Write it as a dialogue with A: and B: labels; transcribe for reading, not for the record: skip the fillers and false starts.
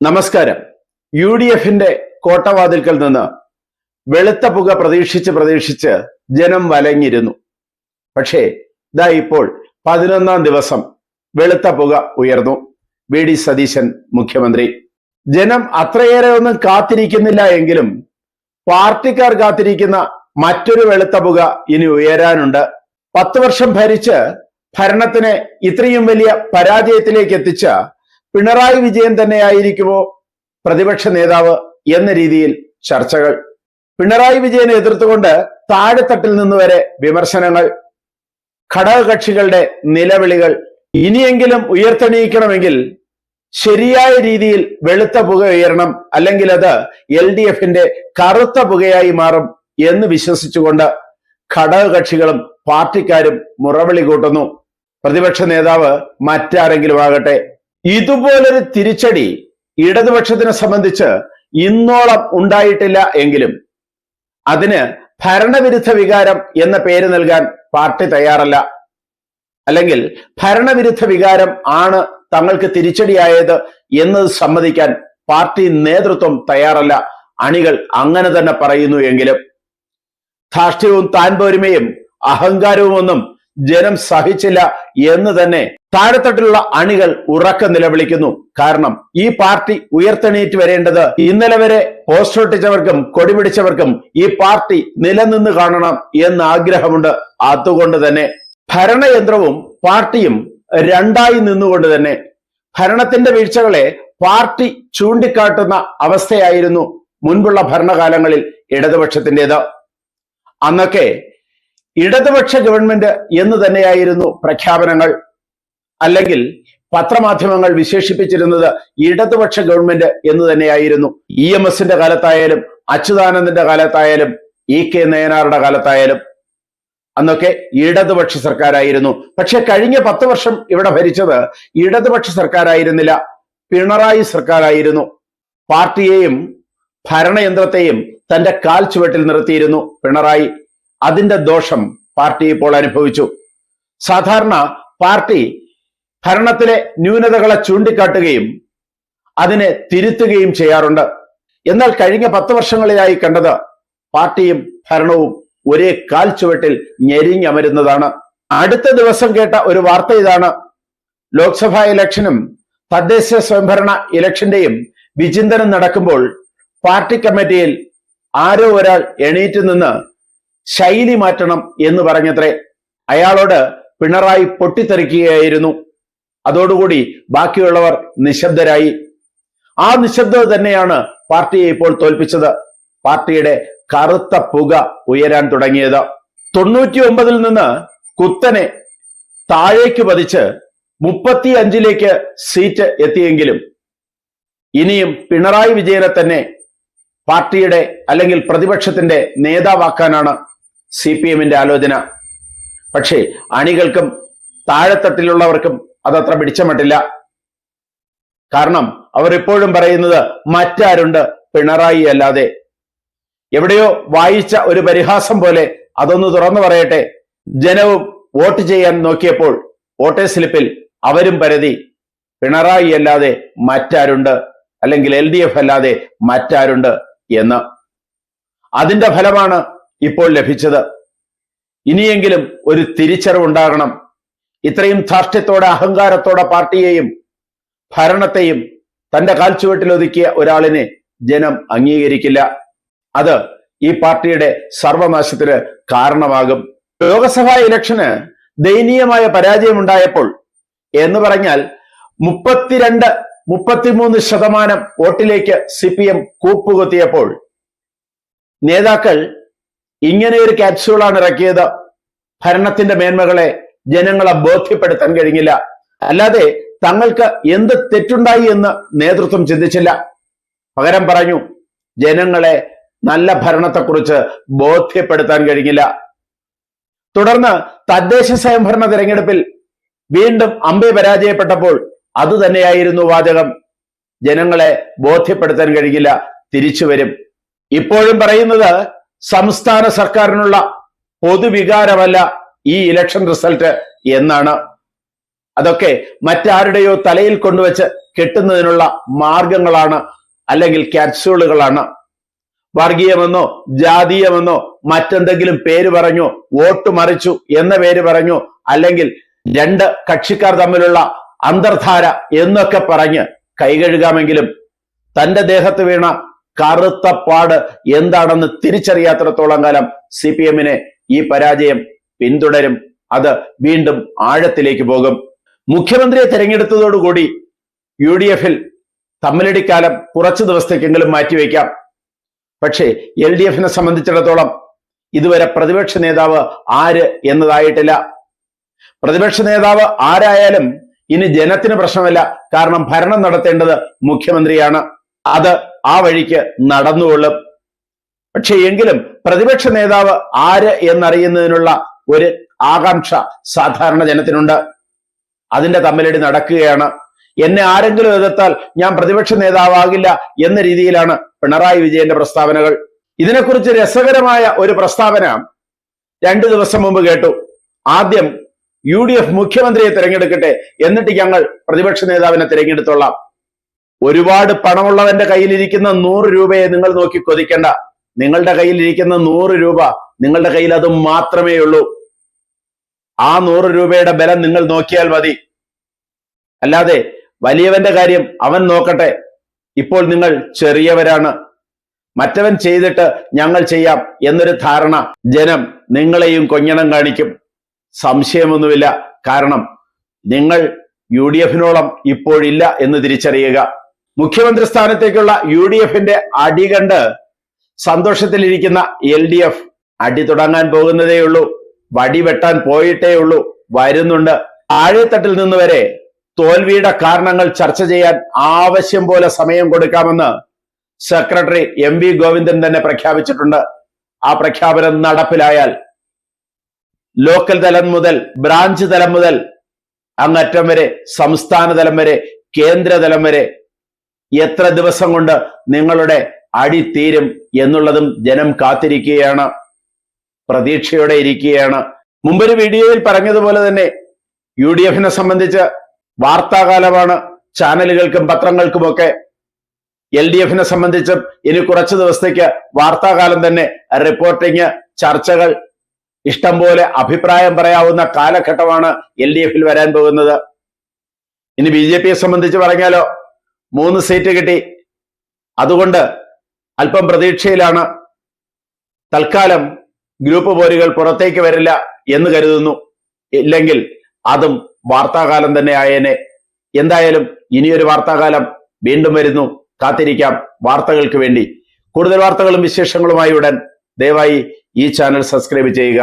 A: നമസ്കാരം. UDFന്റെ കോട്ടവാതിൽക്കൽ നിന്ന് വെളുത്ത പുക പ്രതീക്ഷിച്ച് ജനം വലഞ്ഞിരുന്നു. പക്ഷേ ദാ ഇപ്പോൾ 11ാം ദിവസം വെളുത്ത പുക ഉയർന്നു. VD സതീശൻ മുഖ്യമന്ത്രി. ജനം അത്രയേറെ ഒന്നും കാത്തിരിക്കുന്നില്ല എങ്കിലും പാർട്ടിക്കാർ കാത്തിരിക്കുന്ന മറ്റൊരു വെളുത്ത പുക ഇനി ഉയരാനുണ്ട്. 10 വർഷം ഭരിച്ച് ഭരണത്തിനെ ഇത്രയും വലിയ പരാജയത്തിലേക്ക് എത്തിച്ച പിണറായി വിജയൻ തന്നെയായിരിക്കുമോ പ്രതിപക്ഷ നേതാവ് എന്ന രീതിയിൽ ചർച്ചകൾ. പിണറായി വിജയനെ എതിർത്തുകൊണ്ട് താഴെത്തട്ടിൽ നിന്ന് വരെ വിമർശനങ്ങൾ, ഘടകകക്ഷികളുടെ നിലവിളികൾ. ഇനിയെങ്കിലും ഉയർത്തെണീക്കണമെങ്കിൽ ശരിയായ രീതിയിൽ വെളുത്ത പുക ഉയരണം, അല്ലെങ്കിൽ അത് LDFന്റെ കറുത്ത പുകയായി മാറും എന്ന് വിശ്വസിച്ചുകൊണ്ട് ഘടകകക്ഷികളും പാർട്ടിക്കാരും മുറവിളി കൂട്ടുന്നു. പ്രതിപക്ഷ നേതാവ് മറ്റാരെങ്കിലും ആകട്ടെ. ഇതുപോലൊരു തിരിച്ചടി ഇടതുപക്ഷത്തിനെ സംബന്ധിച്ച് ഇന്നോളം ഉണ്ടായിട്ടില്ല എങ്കിലും അതിന് ഭരണവിരുദ്ധ വികാരം എന്ന പേര് നൽകാൻ പാർട്ടി തയ്യാറല്ല. അല്ലെങ്കിൽ ഭരണവിരുദ്ധ വികാരം ആണ് തങ്ങൾക്ക് തിരിച്ചടിയായത് എന്നത് സമ്മതിക്കാൻ പാർട്ടി നേതൃത്വം തയ്യാറല്ല. അണികൾ അങ്ങനെ തന്നെ പറയുന്നു എങ്കിലും ധാർഷ്ട്യവും താൻപോരിമയും അഹങ്കാരവും ഒന്നും ജനം സഹിച്ചില്ല എന്ന് തന്നെ താഴെത്തട്ടിലുള്ള അണികൾ ഉറക്കം നിലവിളിക്കുന്നു. കാരണം ഈ പാർട്ടി ഉയർത്തെണീറ്റ് വരേണ്ടത് ഇന്നലെ വരെ പോസ്റ്റർ ഒട്ടിച്ചവർക്കും കൊടിപിടിച്ചവർക്കും ഈ പാർട്ടി നിലനിന്ന് കാണണം എന്ന് ആഗ്രഹമുണ്ട്. അതുകൊണ്ട് തന്നെ ഭരണയന്ത്രവും പാർട്ടിയും രണ്ടായി നിന്നുകൊണ്ട് തന്നെ ഭരണത്തിന്റെ വീഴ്ചകളെ പാർട്ടി ചൂണ്ടിക്കാട്ടുന്ന അവസ്ഥയായിരുന്നു മുൻപുള്ള ഭരണകാലങ്ങളിൽ ഇടതുപക്ഷത്തിൻ്റെത്. അന്നൊക്കെ ഇടതുപക്ഷ ഗവൺമെന്റ് എന്ന് തന്നെയായിരുന്നു പ്രഖ്യാപനങ്ങൾ, അല്ലെങ്കിൽ പത്രമാധ്യമങ്ങൾ വിശേഷിപ്പിച്ചിരുന്നത് ഇടതുപക്ഷ ഗവൺമെന്റ് എന്ന് തന്നെയായിരുന്നു. EMSന്റെ കാലത്തായാലും അച്യുതാനന്ദന്റെ കാലത്തായാലും EK നയനാറുടെ കാലത്തായാലും അന്നൊക്കെ ഇടതുപക്ഷ സർക്കാരായിരുന്നു. പക്ഷെ കഴിഞ്ഞ 10 വർഷം ഇവിടെ ഭരിച്ചത് ഇടതുപക്ഷ സർക്കാരായിരുന്നില്ല, പിണറായി സർക്കാരായിരുന്നു. പാർട്ടിയെയും ഭരണയന്ത്രത്തെയും തന്റെ കാൽ ചുവട്ടിൽ നിർത്തിയിരുന്നു പിണറായി. അതിന്റെ ദോഷം പാർട്ടി ഇപ്പോൾ അനുഭവിച്ചു. സാധാരണ പാർട്ടി ഭരണത്തിലെ ന്യൂനതകളെ ചൂണ്ടിക്കാട്ടുകയും അതിനെ തിരുത്തുകയും ചെയ്യാറുണ്ട്. എന്നാൽ കഴിഞ്ഞ 10 വർഷങ്ങളിലായി കണ്ടത് പാർട്ടിയും ഭരണവും ഒരേ കാൽ ചുവട്ടിൽ ഞെരിഞ്ഞമരുന്നതാണ്. അടുത്ത ദിവസം കേട്ട ഒരു വാർത്ത ഇതാണ്. ലോക്സഭാ ഇലക്ഷനും തദ്ദേശ സ്വയംഭരണ ഇലക്ഷന്റെയും വിചിന്തനം നടക്കുമ്പോൾ പാർട്ടി കമ്മിറ്റിയിൽ ആരോ ഒരാൾ എണീറ്റ് നിന്ന് ശൈലി മാറ്റണം എന്ന് പറഞ്ഞത്രേ. അയാളോട് പിണറായി പൊട്ടിത്തെറിക്കുകയായിരുന്നു. അതോടുകൂടി ബാക്കിയുള്ളവർ നിശബ്ദരായി. ആ നിശബ്ദത തന്നെയാണ് പാർട്ടിയെ ഇപ്പോൾ തോൽപ്പിച്ചത്. പാർട്ടിയുടെ കറുത്ത പുക ഉയരാൻ തുടങ്ങിയത് 99-ൽ നിന്ന് കുത്തനെ താഴേക്ക് പതിച്ച് 35-ലേക്ക് സീറ്റ് എത്തിയെങ്കിലും ഇനിയും പിണറായി വിജയനെ തന്നെ പാർട്ടിയുടെ അല്ലെങ്കിൽ പ്രതിപക്ഷത്തിന്റെ നേതാവാക്കാനാണ് CPMന്റെ ആലോചന. പക്ഷേ അണികൾക്കും താഴെത്തട്ടിലുള്ളവർക്കും അതത്ര പിടിച്ചമട്ടില്ല. കാരണം അവർ എപ്പോഴും പറയുന്നത് മറ്റാരുണ്ട് പിണറായി അല്ലാതെ. എവിടെയോ വായിച്ച ഒരു പരിഹാസം പോലെ അതൊന്ന് തുറന്നു പറയട്ടെ. ജനവും വോട്ട് ചെയ്യാൻ നോക്കിയപ്പോൾ വോട്ടേഴ്സ് സ്ലിപ്പിൽ അവരും പരതി പിണറായി അല്ലാതെ മറ്റാരുണ്ട്, അല്ലെങ്കിൽ LDF അല്ലാതെ മറ്റാരുണ്ട് എന്ന്. അതിന്റെ ഫലമാണ് ഇപ്പോൾ ലഭിച്ചത്. ഇനിയെങ്കിലും ഒരു തിരിച്ചറിവുണ്ടാകണം. ഇത്രയും ധാർഷ്ട്യത്തോടെ അഹങ്കാരത്തോടെ പാർട്ടിയെയും ഭരണത്തെയും തന്റെ കാൽച്ചുവട്ടിൽ ഒതുക്കിയ ഒരാളിനെ ജനം അംഗീകരിക്കില്ല. അത് ഈ പാർട്ടിയുടെ സർവനാശത്തിന് കാരണമാകും. ലോക്സഭാ ഇലക്ഷന് ദയനീയമായ പരാജയമുണ്ടായപ്പോൾ എന്ന് പറഞ്ഞാൽ 32-33% വോട്ടിലേക്ക് CPM കൂപ്പുകുത്തിയപ്പോൾ നേതാക്കൾ ഇങ്ങനെ ഒരു ക്യാപ്സ്യൂളാണ് ഇറക്കിയത്. ഭരണത്തിന്റെ മേന്മകളെ ജനങ്ങളെ ബോധ്യപ്പെടുത്താൻ കഴിഞ്ഞില്ല. അല്ലാതെ തങ്ങൾക്ക് എന്ത് തെറ്റുണ്ടായി എന്ന് നേതൃത്വം ചിന്തിച്ചില്ല. പകരം പറഞ്ഞു ജനങ്ങളെ നല്ല ഭരണത്തെക്കുറിച്ച് ബോധ്യപ്പെടുത്താൻ കഴിഞ്ഞില്ല. തുടർന്ന് തദ്ദേശ സ്വയംഭരണ തിരഞ്ഞെടുപ്പിൽ വീണ്ടും അമ്പെ പരാജയപ്പെട്ടപ്പോൾ അതുതന്നെയായിരുന്നു വാചകം. ജനങ്ങളെ ബോധ്യപ്പെടുത്താൻ കഴിയില്ല, തിരിച്ചു വരും. ഇപ്പോഴും പറയുന്നത് സംസ്ഥാന സർക്കാരിനുള്ള പൊതുവികാരമല്ല ഈ ഇലക്ഷൻ റിസൾട്ട് എന്നാണ്. അതൊക്കെ മറ്റാരുടെയോ തലയിൽ കൊണ്ടുവച്ച് കെട്ടുന്നതിനുള്ള മാർഗങ്ങളാണ്, അല്ലെങ്കിൽ ക്യാപ്സ്യൂളുകളാണ്. വർഗീയമെന്നോ ജാതീയമെന്നോ മറ്റെന്തെങ്കിലും പേര് പറഞ്ഞോ, വോട്ട് മറിച്ചു എന്ന പേര് പറഞ്ഞോ, അല്ലെങ്കിൽ രണ്ട് കക്ഷിക്കാർ തമ്മിലുള്ള അന്തർധാര എന്നൊക്കെ പറഞ്ഞ് കൈകഴുകാമെങ്കിലും തന്റെ ദേഹത്ത് വീണ കറുത്ത പാട് എന്താണെന്ന് തിരിച്ചറിയാത്തിടത്തോളം കാലം CPM-നെ ഈ പരാജയം പിന്തുടരും. അത് വീണ്ടും ആഴത്തിലേക്ക് പോകും. മുഖ്യമന്ത്രിയെ തെരഞ്ഞെടുത്തതോടുകൂടി UDF-ൽ തമ്മിലടിക്കാലം കുറച്ചു ദിവസത്തേക്കെങ്കിലും മാറ്റിവെക്കാം. പക്ഷേ LDF-നെ സംബന്ധിച്ചിടത്തോളം ഇതുവരെ പ്രതിപക്ഷ നേതാവ് ആര് എന്നതായിട്ടില്ല. പ്രതിപക്ഷ നേതാവ് ആരായാലും ഇനി ജനത്തിന് പ്രശ്നമല്ല. കാരണം ഭരണം നടത്തേണ്ടത് മുഖ്യമന്ത്രിയാണ്. അത് ആ വഴിക്ക് നടന്നുകൊള്ളും. പക്ഷെ എങ്കിലും പ്രതിപക്ഷ നേതാവ് ആര് എന്നറിയുന്നതിനുള്ള ഒരു ആകാംക്ഷ സാധാരണ ജനത്തിനുണ്ട്. അതിന്റെ തമ്മിലടി നടക്കുകയാണ്. എന്നെ ആരെങ്കിലും എതിർത്താൽ ഞാൻ പ്രതിപക്ഷ നേതാവാകില്ല എന്ന രീതിയിലാണ് പിണറായി വിജയന്റെ പ്രസ്താവനകൾ. ഇതിനെക്കുറിച്ച് രസകരമായ ഒരു പ്രസ്താവന 2 ദിവസം മുമ്പ് കേട്ടു. ആദ്യം UDF മുഖ്യമന്ത്രിയെ തിരഞ്ഞെടുക്കട്ടെ, എന്നിട്ട് ഞങ്ങൾ പ്രതിപക്ഷ നേതാവിനെ തിരഞ്ഞെടുത്തോളാം. ഒരുപാട് പണമുള്ളവന്റെ കയ്യിലിരിക്കുന്ന 100 രൂപയെ നിങ്ങൾ നോക്കി കൊതിക്കണ്ട. നിങ്ങളുടെ കയ്യിലിരിക്കുന്ന 100 രൂപ നിങ്ങളുടെ കയ്യിൽ അത് മാത്രമേ ഉള്ളൂ. ആ 100 രൂപയുടെ ബലം നിങ്ങൾ നോക്കിയാൽ മതി. അല്ലാതെ വലിയവന്റെ കാര്യം അവൻ നോക്കട്ടെ. ഇപ്പോൾ നിങ്ങൾ ചെറിയവരാണ്. മറ്റവൻ ചെയ്തിട്ട് ഞങ്ങൾ ചെയ്യാം എന്നൊരു ധാരണ ജനം നിങ്ങളെയും കൊഞ്ഞണം കാണിക്കും. സംശയമൊന്നുമില്ല. കാരണം നിങ്ങൾ UDF-നോളം ഇപ്പോഴില്ല എന്ന് തിരിച്ചറിയുക. മുഖ്യമന്ത്രി സ്ഥാനത്തേക്കുള്ള UDF-ന്റെ അടി കണ്ട് സന്തോഷത്തിലിരിക്കുന്ന LDF അടി തുടങ്ങാൻ പോകുന്നതേയുള്ളൂ. വടി വെട്ടാൻ പോയിട്ടേ ഉള്ളൂ. വരുന്നുണ്ട്. താഴെത്തട്ടിൽ നിന്ന് വരെ തോൽവിയുടെ കാരണങ്ങൾ ചർച്ച ചെയ്യാൻ ആവശ്യം പോലെ സമയം കൊടുക്കാമെന്ന് സെക്രട്ടറി MV ഗോവിന്ദൻ തന്നെ പ്രഖ്യാപിച്ചിട്ടുണ്ട്. ആ പ്രഖ്യാപനം നടപ്പിലായാൽ ലോക്കൽ തലം മുതൽ ബ്രാഞ്ച് തലം മുതൽ അങ്ങറ്റം വരെ, സംസ്ഥാന തലം വരെ, കേന്ദ്ര തലം വരെ എത്ര ദിവസം കൊണ്ട് നിങ്ങളുടെ അടി തീരും എന്നുള്ളതും ജനം കാത്തിരിക്കുകയാണ്, പ്രതീക്ഷയോടെ ഇരിക്കുകയാണ്. മുമ്പൊരു വീഡിയോയിൽ പറഞ്ഞതുപോലെ തന്നെ UDF-നെ സംബന്ധിച്ച് വാർത്താകാലമാണ് ചാനലുകൾക്കും പത്രങ്ങൾക്കുമൊക്കെ. LDF-നെ സംബന്ധിച്ചും ഇനി കുറച്ചു ദിവസത്തേക്ക് വാർത്താകാലം തന്നെ. റിപ്പോർട്ടിങ്, ചർച്ചകൾ, ഇഷ്ടം പോലെ അഭിപ്രായം പറയാവുന്ന കാലഘട്ടമാണ് LDF-ൽ വരാൻ പോകുന്നത്. ഇനി BJP-യെ സംബന്ധിച്ച് പറഞ്ഞാലോ, 3 സീറ്റ് കിട്ടി. അതുകൊണ്ട് അല്പം പ്രതീക്ഷയിലാണ്. തൽക്കാലം ഗ്രൂപ്പ് പോരുകൾ പുറത്തേക്ക് വരില്ല എന്ന് കരുതുന്നു. ഇല്ലെങ്കിൽ അതും വാർത്താകാലം തന്നെ ആയേനെ. എന്തായാലും ഇനിയൊരു വാർത്താകാലം വീണ്ടും വരുന്നു. കാത്തിരിക്കാം വാർത്തകൾക്ക് വേണ്ടി. കൂടുതൽ വാർത്തകളും വിശേഷങ്ങളുമായി ഉടൻ ദയവായി ഈ ചാനൽ സബ്സ്ക്രൈബ് ചെയ്യുക.